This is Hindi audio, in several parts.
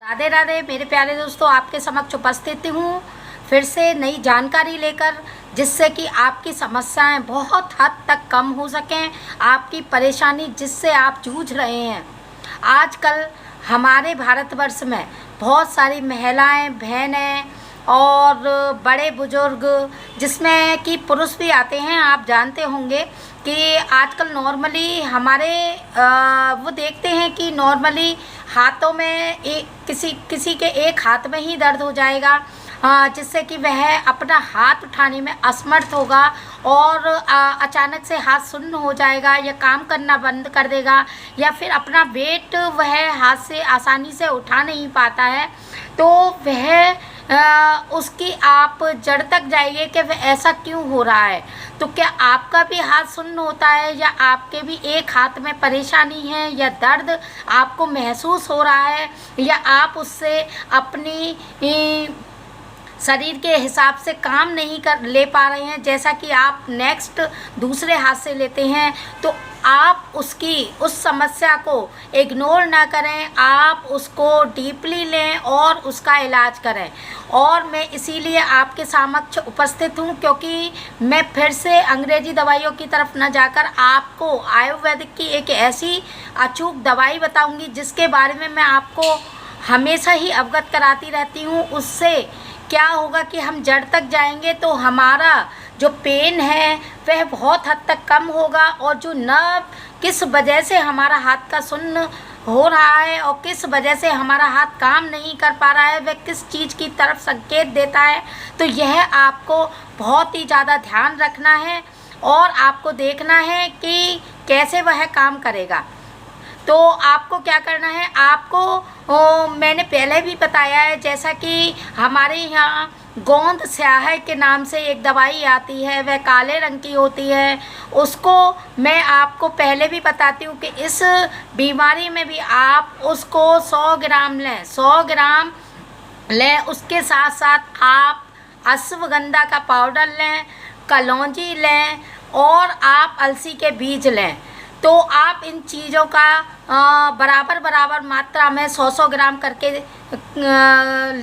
राधे राधे मेरे प्यारे दोस्तों, आपके समक्ष उपस्थित हूँ फिर से नई जानकारी लेकर, जिससे कि आपकी समस्याएं बहुत हद तक कम हो सकें। आपकी परेशानी जिससे आप जूझ रहे हैं, आजकल हमारे भारतवर्ष में बहुत सारी महिलाएं, बहनें और बड़े बुजुर्ग, जिसमें कि पुरुष भी आते हैं। आप जानते होंगे कि आजकल नॉर्मली हमारे वो देखते हैं कि नॉर्मली हाथों में एक किसी के एक हाथ में ही दर्द हो जाएगा, जिससे कि वह अपना हाथ उठाने में असमर्थ होगा और अचानक से हाथ सुन्न हो जाएगा या काम करना बंद कर देगा, या फिर अपना वेट वह हाथ से आसानी से उठा नहीं पाता है। तो वह उसकी आप जड़ तक जाइए कि वह ऐसा क्यों हो रहा है। तो क्या आपका भी हाथ सुन्न होता है, या आपके भी एक हाथ में परेशानी है, या दर्द आपको महसूस हो रहा है, या आप उससे अपनी शरीर के हिसाब से काम नहीं कर ले पा रहे हैं, जैसा कि आप नेक्स्ट दूसरे हाथ से लेते हैं। तो आप उस समस्या को इग्नोर ना करें, आप उसको डीपली लें और उसका इलाज करें। और मैं इसीलिए आपके समक्ष उपस्थित हूँ, क्योंकि मैं फिर से अंग्रेजी दवाइयों की तरफ न जाकर आपको आयुर्वेदिक की एक ऐसी अचूक दवाई बताऊँगी, जिसके बारे में मैं आपको हमेशा ही अवगत कराती रहती हूँ। उससे क्या होगा कि हम जड़ तक जाएंगे तो हमारा जो पेन है वह बहुत हद तक कम होगा, और जो नर्व किस वजह से हमारा हाथ का सुन्न हो रहा है और किस वजह से हमारा हाथ काम नहीं कर पा रहा है, वह किस चीज़ की तरफ संकेत देता है। तो यह आपको बहुत ही ज़्यादा ध्यान रखना है और आपको देखना है कि कैसे वह काम करेगा। तो आपको क्या करना है, आपको मैंने पहले भी बताया है, जैसा कि हमारे यहाँ गोंद स्याह के नाम से एक दवाई आती है, वह काले रंग की होती है। उसको मैं आपको पहले भी बताती हूँ कि इस बीमारी में भी आप उसको 100 ग्राम लें, 100 ग्राम लें। उसके साथ साथ आप अश्वगंधा का पाउडर लें, कलौंजी लें और आप अलसी के बीज लें। तो आप इन चीज़ों का बराबर मात्रा में 100 ग्राम करके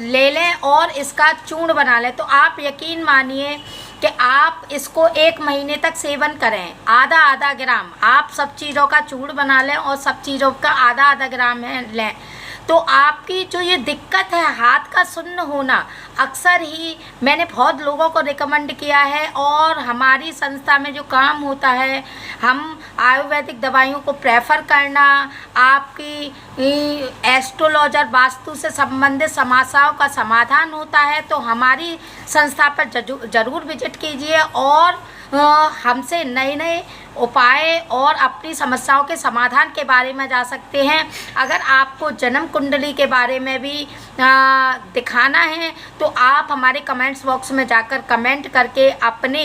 ले लें और इसका चूर्ण बना लें। तो आप यकीन मानिए कि आप इसको 1 महीने तक सेवन करें। आधा ग्राम आप सब चीज़ों का चूर्ण बना लें और सब चीज़ों का आधा ग्राम लें। तो आपकी जो ये दिक्कत है हाथ का सुन्न होना, अक्सर ही मैंने बहुत लोगों को रिकमेंड किया है, और हमारी संस्था में जो काम होता है, हम आयुर्वेदिक दवाइयों को प्रेफर करना, आपकी एस्ट्रोलॉजर वास्तु से संबंधित समस्याओं का समाधान होता है। तो हमारी संस्था पर ज़रूर विजिट कीजिए और हमसे नए उपाय और अपनी समस्याओं के समाधान के बारे में जा सकते हैं। अगर आपको जन्म कुंडली के बारे में भी दिखाना है तो आप हमारे कमेंट्स बॉक्स में जाकर कमेंट करके अपने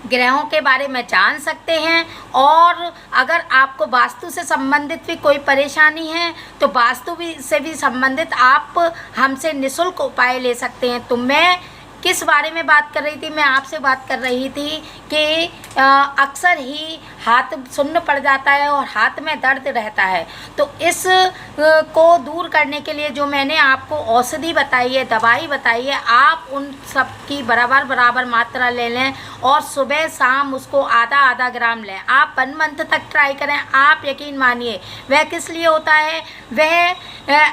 ग्रहों के बारे में जान सकते हैं। और अगर आपको वास्तु से संबंधित भी कोई परेशानी है तो वास्तु से भी संबंधित आप हमसे निःशुल्क उपाय ले सकते हैं। तो मैं किस बारे में बात कर रही थी, मैं आपसे बात कर रही थी कि अक्सर ही हाथ सुन्न पड़ जाता है और हाथ में दर्द रहता है। तो इस को दूर करने के लिए जो मैंने आपको औषधि बताई है, दवाई बताई है, आप उन सब की बराबर मात्रा ले लें और सुबह शाम उसको आधा ग्राम लें। आप 1 मंथ तक ट्राई करें। आप यकीन मानिए वह किस लिए होता है, वह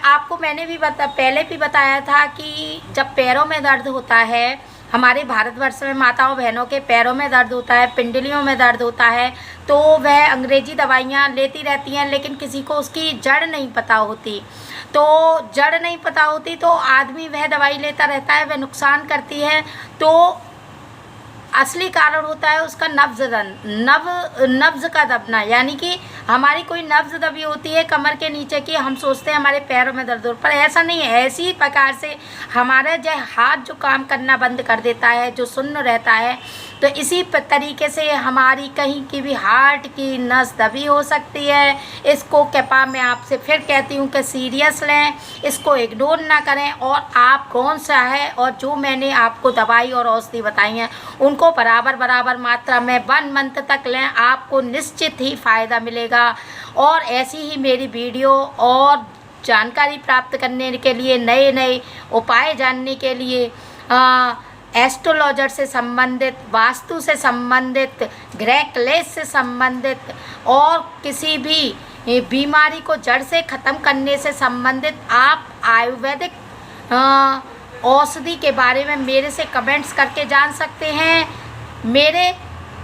आपको मैंने भी पहले भी बताया था कि जब पैरों में दर्द होता है, हमारे भारतवर्ष में माताओं बहनों के पैरों में दर्द होता है, पिंडलियों में दर्द होता है, तो वह अंग्रेजी दवाइयाँ लेती रहती हैं, लेकिन किसी को उसकी जड़ नहीं पता होती। तो जड़ नहीं पता होती तो आदमी वह दवाई लेता रहता है, वह नुकसान करती है। तो असली कारण होता है उसका नब्ज़ का दबना, यानी कि हमारी कोई नब्ज़ दबी होती है कमर के नीचे की, हम सोचते हैं हमारे पैरों में दर्द हो, पर ऐसा नहीं है। ऐसी प्रकार से हमारा जो हाथ जो काम करना बंद कर देता है, जो सुन्न रहता है, तो इसी तरीके से हमारी कहीं की भी हार्ट की नस दबी हो सकती है। इसको कृपा मैं आपसे फिर कहती हूँ कि सीरियस लें, इसको इग्नोर ना करें, और आप कौन सा है और जो मैंने आपको दवाई और औषधि बताई हैं उनको बराबर मात्रा में 1 मंथ तक लें। आपको निश्चित ही फ़ायदा मिलेगा। और ऐसी ही मेरी वीडियो और जानकारी प्राप्त करने के लिए, नए नए उपाय जानने के लिए, एस्ट्रोलॉजर से संबंधित, वास्तु से संबंधित, ग्रह क्लेश से संबंधित और किसी भी बीमारी को जड़ से ख़त्म करने से संबंधित आप आयुर्वेदिक औषधि के बारे में मेरे से कमेंट्स करके जान सकते हैं। मेरे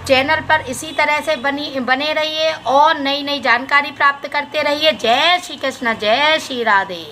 चैनल पर इसी तरह से बने रहिए और नई नई जानकारी प्राप्त करते रहिए। जय श्री कृष्ण, जय श्री राधे।